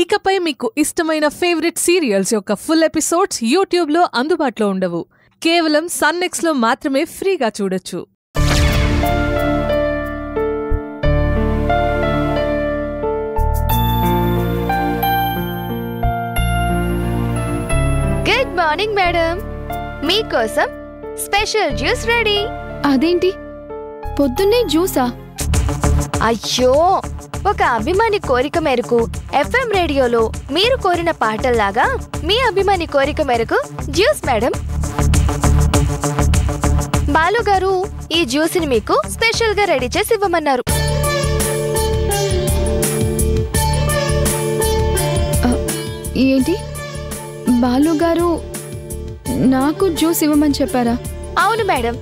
ఇకపై మీకు ఇష్టమైన ఫేవరెట్ సీరియల్స్ యొక్క ఫుల్ ఎపిసోడ్స్ యూట్యూబ్లో అందుబాటులో ఉండవు. కేవలం సన్నెక్స్లో మాత్రమే ఫ్రీగా చూడొచ్చు. గుడ్ మార్నింగ్ మేడం, మీకోసం స్పెషల్ జ్యూస్ రెడీ. అదేంటి పొద్దున్నే జ్యూసా? అయ్యో, ఒక అభిమాని కోరిక మేరకు FM రేడియోలో మీరు కోరిన పాటల్లాగా మీ అభిమాని కోరిక మేరకు జ్యూస్ మేడం. బాలు గారు ఈ జ్యూస్ ని మీకు స్పెషల్ గా రెడీ చేసి ఇవ్వమన్నారు. ఏంటి, బాలు గారు నాకు జ్యూస్ ఇవ్వమని చెప్పారా? అవును మేడం,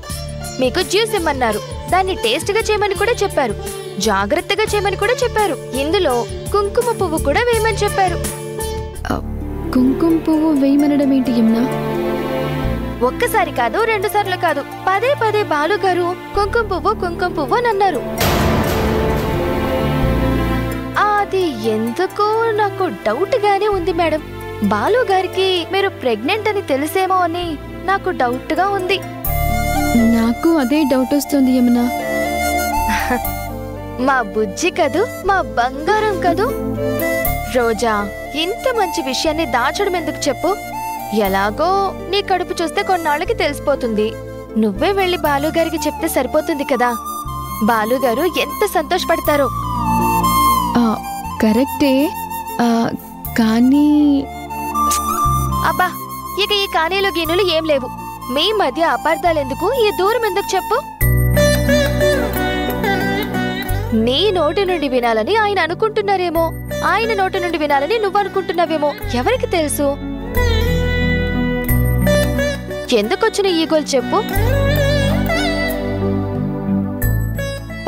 మీకు జ్యూస్ ఇవ్వమన్నారు. దాన్ని టేస్ట్ గా చేయమని కూడా చెప్పారు, జాగ్రత్తగా చేయమని కూడా చెప్పారు. ఇందులో కుంకుమ పువ్వు కూడా వేయమని చెప్పారు. కుంకుమ పువ్వు వేయమనడం ఏంటి యమునా? ఒక్కసారి కాదు, 2 సార్లు కాదు, పదే పదే బాలు గారు కుంకుమ పువ్వు అని అన్నారు. అది ఎందుకో నాకు డౌట్ గానే ఉంది మేడం. బాలు గారికి మీరు ప్రెగ్నెంట్ అని తెలిసేమో అని నాకు డౌట్ గా ఉంది. నాకు అదే డౌట్ వస్తుంది యమునా. మా బుజ్జి కదూ, మా బంగారం కదూ. రోజా, ఇంత మంచి విషయాన్ని దాచడం ఎందుకు చెప్పు? ఎలాగో నీ కడుపు చూస్తే కొన్నాళ్ళకి తెలిసిపోతుంది. నువ్వే వెళ్ళి బాలుగారికి చెప్తే సరిపోతుంది కదా. బాలుగారు ఎంత సంతోషపడతారో. కరెక్టే, కానీ అబ్బా, ఇక ఈ కానీలు గీనులు ఏం లేవు. మీ మధ్య అపార్థాలెందుకు, ఈ దూరం ఎందుకు చెప్పు? నీ నోటి నుండి వినాలని ఆయన అనుకుంటున్నారేమో, ఆయన నోటి నుండి వినాలని నువ్వు అనుకుంటున్నావేమో, ఎవరికి తెలుసు? ఎందుకొచ్చిన ఈగోలు చెప్పు?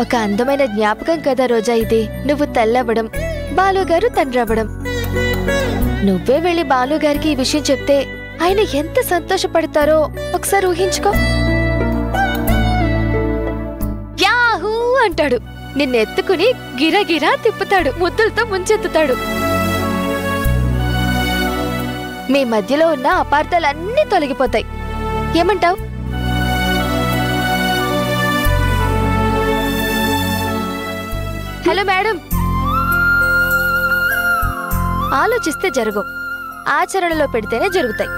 ఒక అందమైన జ్ఞాపకం కదా రోజా ఇది. నువ్వు తెల్లవ్వడం, బాలుగారు తండ్రవ్వడం. నువ్వే వెళ్ళి బాలుగారికి ఈ విషయం చెప్తే ఆయన ఎంత సంతోషపడతారో ఒకసారి ఊహించుకో. యాహూ అంటాడు, నిన్నెత్తుకుని గిరగిరా తిప్పుతాడు, ముద్దులతో ముంచెత్తుతాడు. మీ మధ్యలో ఉన్న అపార్థాలన్నీ తొలగిపోతాయి. ఏమంటావ్? హలో మేడం, ఆలోచిస్తే జరగవు, ఆచరణలో పెడితేనే జరుగుతాయి.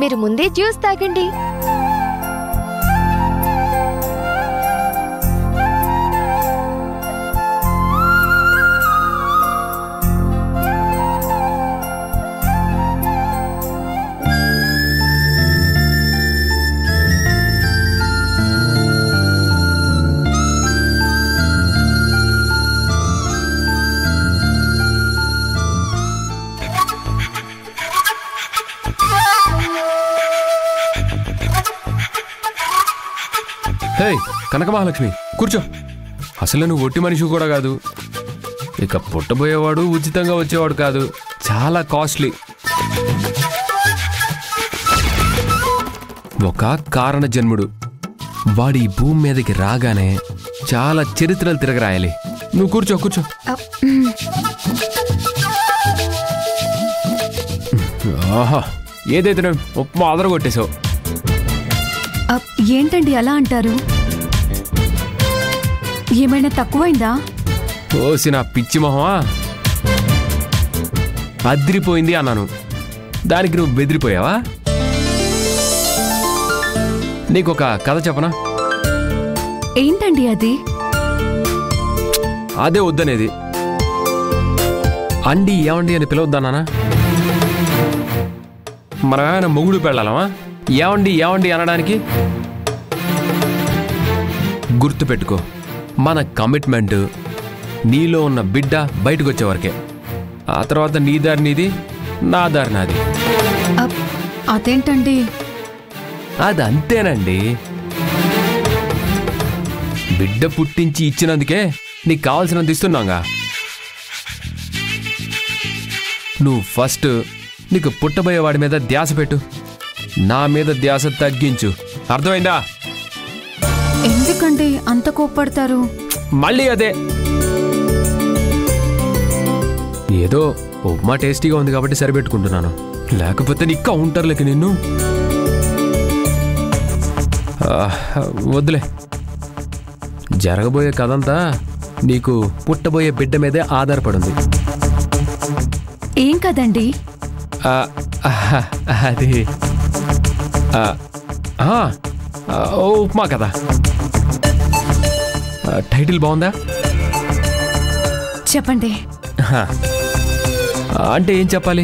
మీరు ముందే జ్యూస్ తాగండి. హే కనకమహాలక్ష్మి, కూర్చో. అసలు నువ్వు ఒట్టి మనిషి కూడా కాదు, ఇక పుట్టబోయేవాడు ఉచితంగా వచ్చేవాడు కాదు, చాలా కాస్ట్లీ. ఒక కారణ జన్ముడు. వాడి ఈ భూమి మీదకి రాగానే చాలా చరిత్రలు తిరగరాయాలి. నువ్వు కూర్చో కూర్చో. ఆహా, ఏదైతే ఉప్మా అదరగొట్టేశావు. ఏంటండి అలా అంటారు? ఏమైనా తక్కువైందా? ఓసి నా పిచ్చి మొహమా, అదిరిపోయింది అన్నాను, దానికి నువ్వు బెదిరిపోయావా? నీకొక కథ చెప్పనా? ఏంటండి అది? అదే వద్దనేది. అండి ఏమండి అని పిలవద్దన్నానా? మనం ఏమైనా మొగుడు పెళ్ళాలమా ఏమండి ఏమండి అనడానికి? గుర్తుపెట్టుకో, మన కమిట్మెంట్ నీలో ఉన్న బిడ్డ బయటకు వచ్చేవరకే. ఆ తర్వాత నీ దారి నీది, నా దారి నాది. అదేంటండి? అదంతేనండి. బిడ్డ పుట్టించి ఇచ్చినందుకే నీకు కావాల్సినంత ఇస్తున్నాగా. నువ్వు ఫస్ట్ నీకు పుట్టబోయే వాడి మీద ధ్యాస పెట్టు, నా మీద ధ్యాస తగ్గించు. అర్థమైందా? ఎందుకండి అంత కోప్పడతారు? మళ్ళీ అదే. ఏదో ఉప్మా టేస్టీగా ఉంది కాబట్టి సరిపెట్టుకుంటున్నాను, లేకపోతే నీ కౌంటర్లకి నిన్ను. వద్దులే, జరగబోయే కథంతా నీకు పుట్టబోయే బిడ్డ మీదే ఆధారపడింది. ఏం కదండి? అది ఉప్మా కదా. టైటిల్ బాగుందా? చెప్పండి. అంటే ఏం చెప్పాలి?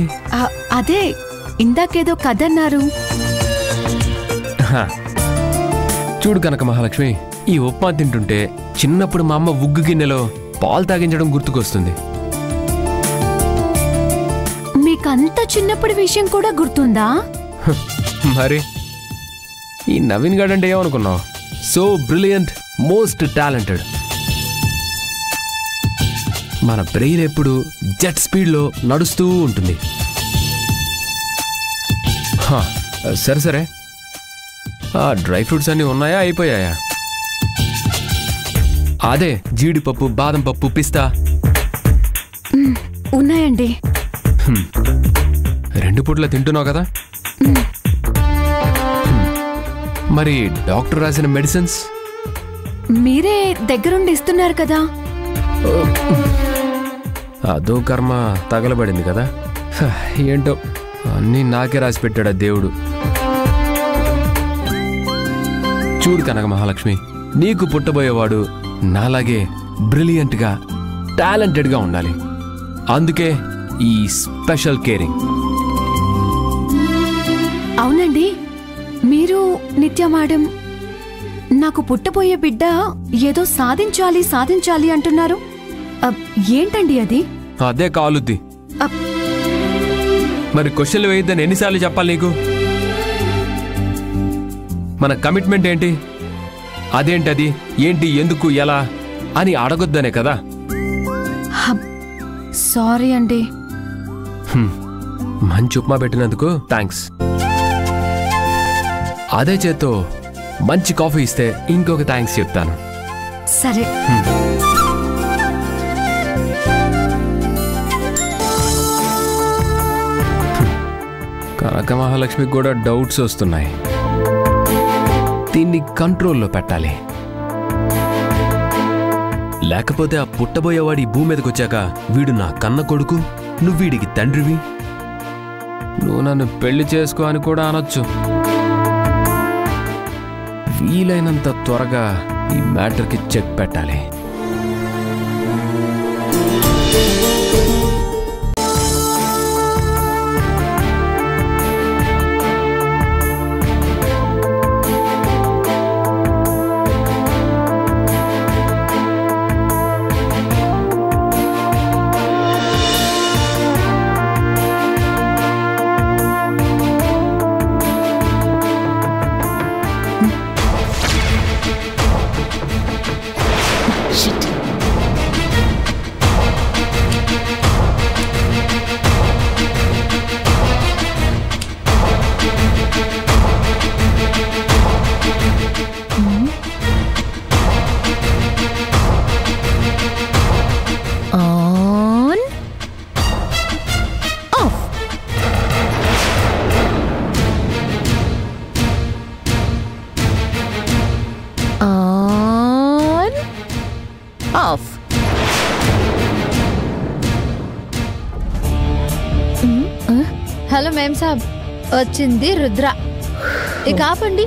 అదే ఇందాకేదో కథ అన్నారు. చూడు కనక మహాలక్ష్మి, ఈ ఉప్మా తింటుంటే చిన్నప్పుడు మా అమ్మ ఉగ్గు గిన్నెలో పాలు తాగించడం గుర్తుకొస్తుంది. మీకంత చిన్నప్పటి విషయం కూడా గుర్తుందా? మరి ఈ నవీన్ గాడు అంటే ఏమనుకున్నావు? So brilliant, most talented. మన బ్రెయిన్ ఎప్పుడు జెట్ స్పీడ్లో నడుస్తూ ఉంటుంది. సరే సరే, డ్రై ఫ్రూట్స్ అన్నీ ఉన్నాయా, అయిపోయాయా? అదే జీడిపప్పు, బాదం పప్పు, పిస్తా ఉన్నాయండి. 2 పూట్ల తింటున్నావు కదా? మరి డాక్టర్ రాసిన మెడిసిన్స్ మీరే దగ్గరుండి ఇస్తున్నారు కదా? అదో కర్మ తగలబడింది కదా. ఏంటో అన్నీ నాకే రాసి పెట్టాడా దేవుడు. చూడు కనక మహాలక్ష్మి, నీకు పుట్టబోయేవాడు నాలాగే బ్రిలియంట్గా, టాలెంటెడ్గా ఉండాలి. అందుకే ఈ స్పెషల్ కేరింగ్. అవునండి, మీరు నిత్య మేడం నాకు పుట్టబోయే బిడ్డ ఏదో సాధించాలి సాధించాలి అంటున్నారు. ఏంటండి అది? అదే కాలుద్ది. మరి క్వశ్చన్లు వేయద్దని ఎన్నిసార్లు చెప్పాలి నీకు? మన కమిట్మెంట్ ఏంటి, అదేంటది, ఏంటి, ఎందుకు, ఎలా అని అడగొద్దనే కదా. సారీ అండి. మంచి ఉప్మా పెట్టినందుకు థ్యాంక్స్. అదే చేత్తో మంచి కాఫీ ఇస్తే ఇంకొక థ్యాంక్స్ చెప్తాను. సరే. కనక మహాలక్ష్మికి కూడా డౌట్స్ వస్తున్నాయి. దీన్ని కంట్రోల్లో పెట్టాలి, లేకపోతే ఆ పుట్టబోయేవాడి భూమి మీదకి వచ్చాక వీడు నా కన్న కొడుకు, నువ్వు వీడికి తండ్రివి, నువ్వు నన్ను పెళ్లి చేసుకో అని కూడా అనొచ్చు. వీలైనంత త్వరగా ఈ మ్యాటర్కి చెక్ పెట్టాలి. హలో మేం సాబ్, వచ్చింది రుద్ర. ఇక ఆపండి.